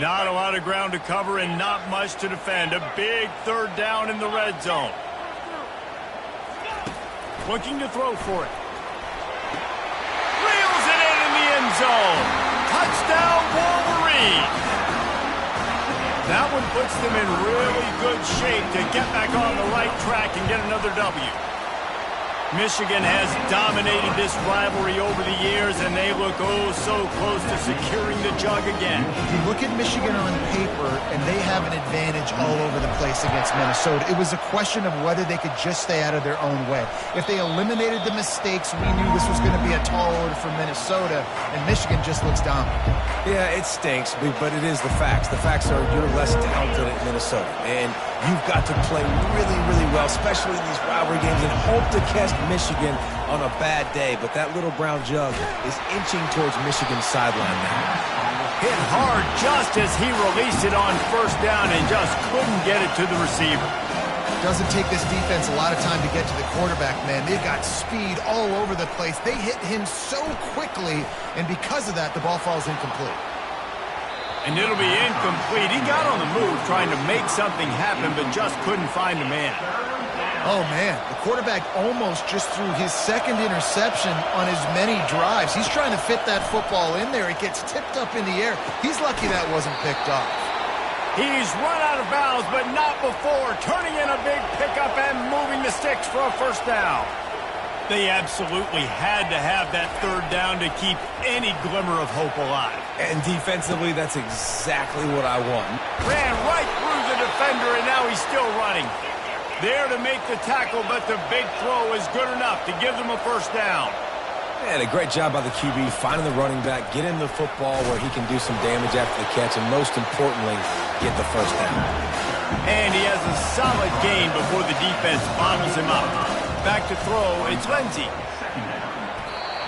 Not a lot of ground to cover and not much to defend. A big third down in the red zone. Looking to throw for it. Reels it in the end zone. Touchdown, Wolverine. That one puts them in really good shape to get back on the right track and get another W. Michigan has dominated this rivalry over the years, and they look oh so close to securing the jug again. You look at Michigan on paper, and they have an advantage all over the place against Minnesota. It was a question of whether they could just stay out of their own way. If they eliminated the mistakes, we knew this was going to be a tall order for Minnesota, and Michigan just looks dominant. Yeah, it stinks, but it is the facts. The facts are you're less talented at Minnesota, and you've got to play really, really well, especially in these rivalry games, and hope to catch Michigan on a bad day. But that little brown jug is inching towards Michigan's sideline now. Hit hard just as he released it on first down and just couldn't get it to the receiver. Doesn't take this defense a lot of time to get to the quarterback, man. They've got speed all over the place. They hit him so quickly, and because of that, the ball falls incomplete. And it'll be incomplete. He got on the move trying to make something happen, but just couldn't find the man. Oh, man, the quarterback almost just threw his second interception on as many drives. He's trying to fit that football in there. It gets tipped up in the air. He's lucky that wasn't picked off. He's run out of bounds, but not before. Turning in a big pickup and moving the sticks for a first down. They absolutely had to have that third down to keep any glimmer of hope alive. And defensively, that's exactly what I want. Ran right through the defender, and now he's still running. There to make the tackle, but the big throw is good enough to give them a first down. And a great job by the QB, finding the running back, get him the football where he can do some damage after the catch, and most importantly, get the first down. And he has a solid gain before the defense bottles him up. Back to throw, it's Lindsey.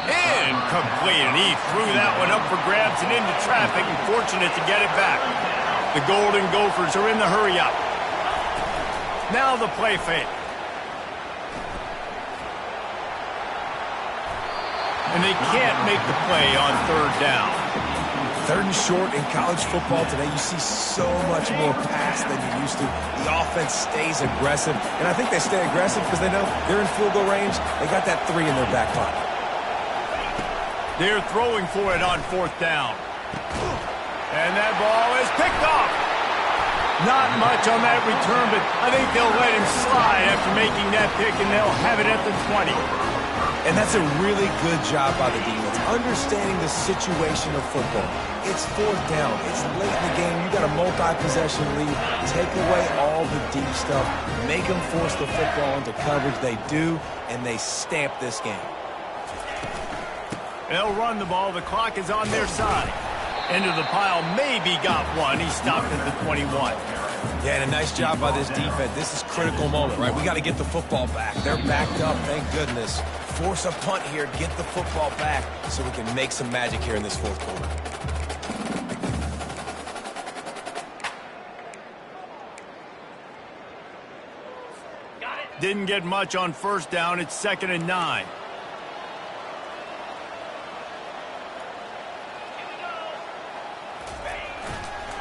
Incomplete, and he threw that one up for grabs and into traffic, and fortunate to get it back. The Golden Gophers are in the hurry-up. Now the play fake. And they can't make the play on third down. Third and short in college football today, you see so much more pass than you used to. The offense stays aggressive, and I think they stay aggressive because they know they're in field goal range. They got that 3 in their back pocket. They're throwing for it on fourth down. And that ball is picked off. Not much on that return, but I think they'll let him slide after making that pick, and they'll have it at the 20. And that's a really good job by the defense, understanding the situation of football. It's fourth down. It's late in the game. You got a multi-possession lead. Take away all the deep stuff. Make them force the football into coverage. They do, and they stamp this game. They'll run the ball. The clock is on their side. Into the pile, maybe got one. He stopped at the 21. Yeah, and a nice job by this defense. This is a critical moment, right? We got to get the football back. They're backed up, thank goodness. Force a punt here, get the football back so we can make some magic here in this fourth quarter. Didn't get much on first down. It's 2nd and 9.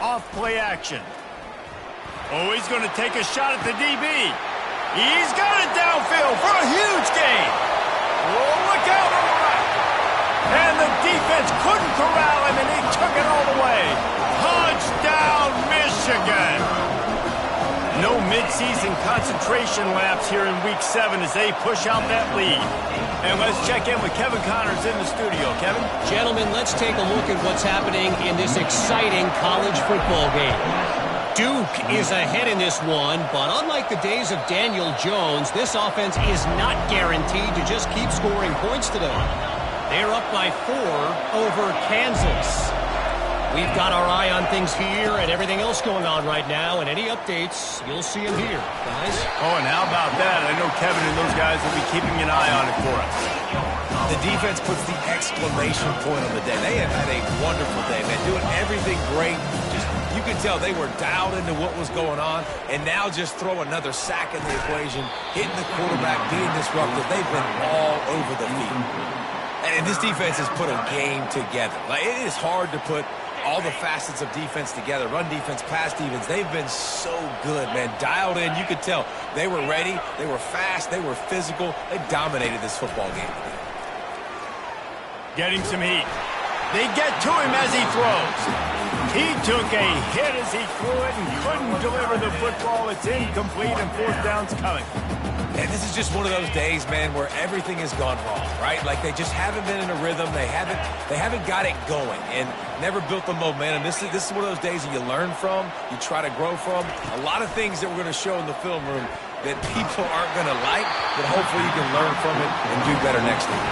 Off play action. Oh, he's going to take a shot at the DB. He's got it downfield for a huge gain. Oh, look out on the right. And the defense couldn't corral him, and he took it all the way. Touchdown, Michigan. No midseason concentration laps here in Week 7 as they push out that lead. And let's check in with Kevin Connors in the studio. Kevin? Gentlemen, let's take a look at what's happening in this exciting college football game. Duke is ahead in this one, but unlike the days of Daniel Jones, this offense is not guaranteed to just keep scoring points today. They're up by 4 over Kansas. We've got our eye on things here and everything else going on right now, and any updates, you'll see them here, guys. Oh, and how about that? I know Kevin and those guys will be keeping an eye on it for us. The defense puts the exclamation point on the day. They have had a wonderful day, man, doing everything great. You could tell they were dialed into what was going on, and now just throw another sack in the equation, hitting the quarterback, being disruptive. They've been all over the field. And this defense has put a game together. Like, it is hard to put all the facets of defense together, run defense, pass defense. They've been so good, man. Dialed in, you could tell. They were ready, they were fast, they were physical. They dominated this football game. Getting some heat. They get to him as he throws. He took a hit as he threw it and couldn't deliver the football. It's incomplete, and fourth down's coming. And this is just one of those days, man, where everything has gone wrong, right? Like they just haven't been in a rhythm. They haven't got it going and never built the momentum. This is one of those days that you learn from, you try to grow from. A lot of things that we're going to show in the film room that people aren't going to like, but hopefully you can learn from it and do better next week.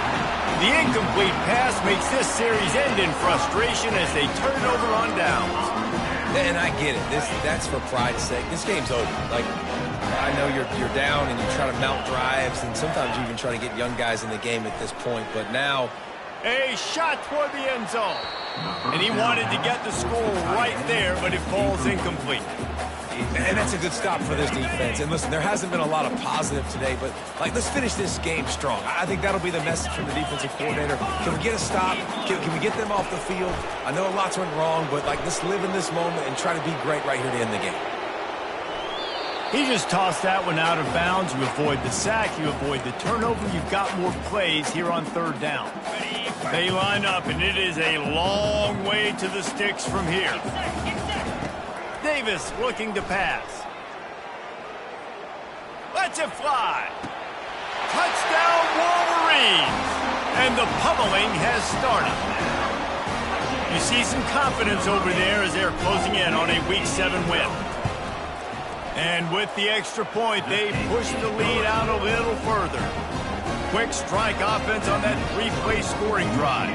The incomplete pass makes this series end in frustration as they turn it over on downs. And I get it. That's for pride's sake. This game's over. Like, I know you're down and you try to mount drives, and sometimes you even try to get young guys in the game at this point. But now, a shot toward the end zone. And he wanted to get the score right there, but it falls incomplete. And that's a good stop for this defense. And listen, there hasn't been a lot of positive today, but like, let's finish this game strong. I think that'll be the message from the defensive coordinator. Can we get a stop? Can we get them off the field? I know a lot's went wrong, but like, let's live in this moment and try to be great right here to end the game. He just tossed that one out of bounds. You avoid the sack, you avoid the turnover. You've got more plays here on third down. They line up, and it is a long way to the sticks from here. Davis looking to pass. Lets it fly. Touchdown, Wolverines! And the pummeling has started. You see some confidence over there as they're closing in on a Week 7 win. And with the extra point, they push the lead out a little further. Quick strike offense on that 3-play scoring drive.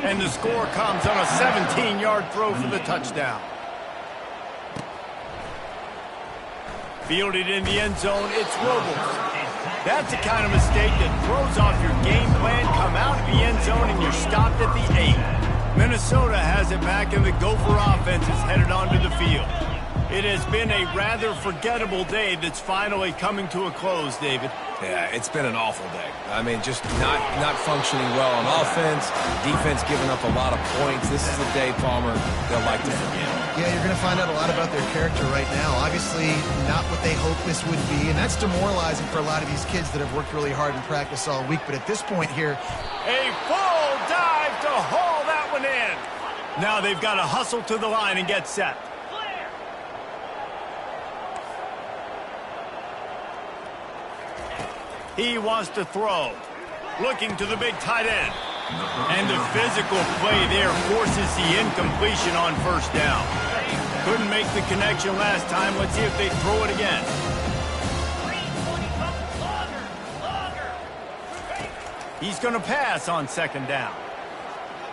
And the score comes on a 17-yard throw for the touchdown. Fielded in the end zone, it's Robles. That's the kind of mistake that throws off your game plan. Come out of the end zone and you're stopped at the 8. Minnesota has it back, and the Gopher offense is headed onto the field. It has been a rather forgettable day that's finally coming to a close, David. Yeah, it's been an awful day. I mean, just not functioning well on offense, defense giving up a lot of points. This is the day, Palmer, they'll like to forget. Yeah, you're going to find out a lot about their character right now. Obviously, not what they hoped this would be, and that's demoralizing for a lot of these kids that have worked really hard in practice all week. But at this point here, a full dive to haul that one in. Now they've got to hustle to the line and get set. He wants to throw. Looking to the big tight end. And the physical play there forces the incompletion on first down. Couldn't make the connection last time. Let's see if they throw it again. He's going to pass on second down.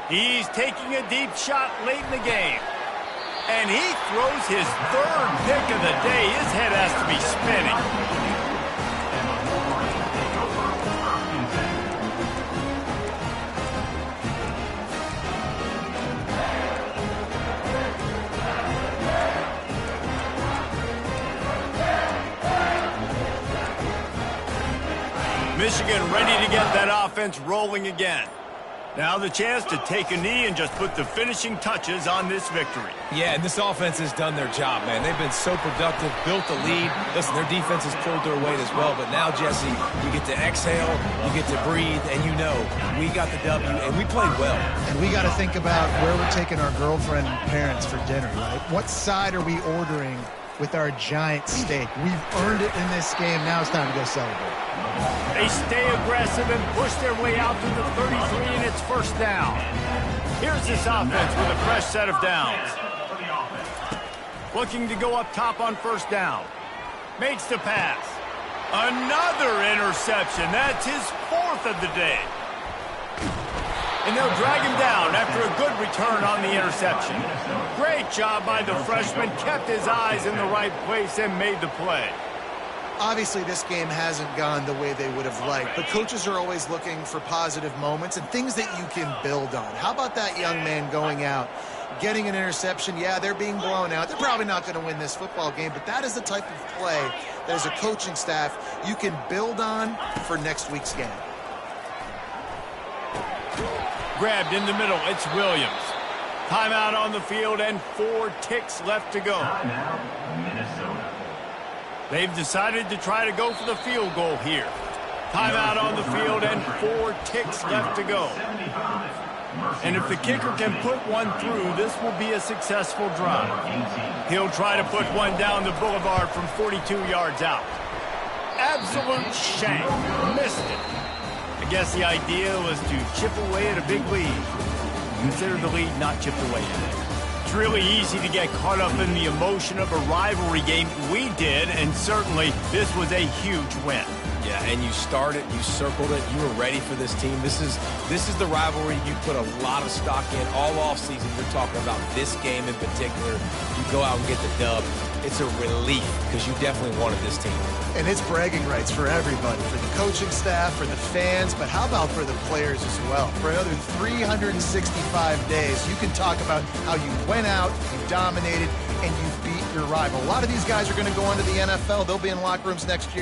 He's taking a deep shot late in the game. And he throws his third pick of the day. His head has to be spinning. Michigan ready to get that offense rolling again. Now the chance to take a knee and just put the finishing touches on this victory. Yeah, and this offense has done their job, man. They've been so productive, built the lead. Listen, their defense has pulled their weight as well. But now, Jesse, you get to exhale, you get to breathe, and you know we got the W, and we played well. And we got to think about where we're taking our girlfriend and parents for dinner, right? What side are we ordering with our giant steak? We've earned it in this game. Now it's time to go celebrate. They stay aggressive and push their way out to the 33, and it's first down. Here's this offense with a fresh set of downs. Looking to go up top on first down. Makes the pass. Another interception. That's his fourth of the day. And they'll drag him down after a good return on the interception. Great job by the freshman. Kept his eyes in the right place and made the play. Obviously, this game hasn't gone the way they would have liked, but coaches are always looking for positive moments and things that you can build on. How about that young man going out, getting an interception? Yeah, they're being blown out. They're probably not going to win this football game, but that is the type of play that as a coaching staff you can build on for next week's game. Grabbed in the middle, it's Williams. Timeout on the field and 4 ticks left to go. Minnesota. They've decided to try to go for the field goal here. Timeout on the field and 4 ticks left to go. And if the kicker can put one through, this will be a successful drive. He'll try to put one down the boulevard from 42 yards out. absolute shank. Missed it. I guess the idea was to chip away at a big lead. Consider the lead not chipped away today. It's really easy to get caught up in the emotion of a rivalry game. We did, and certainly this was a huge win. Yeah, and you started, you circled it, you were ready for this team. This is the rivalry you put a lot of stock in all offseason. You're talking about this game in particular. You go out and get the dub. It's a relief because you definitely wanted this team. And it's bragging rights for everybody, for the coaching staff, for the fans, but how about for the players as well? For another 365 days, you can talk about how you went out, you dominated, and you beat your rival. A lot of these guys are going to go into the NFL. They'll be in locker rooms next year.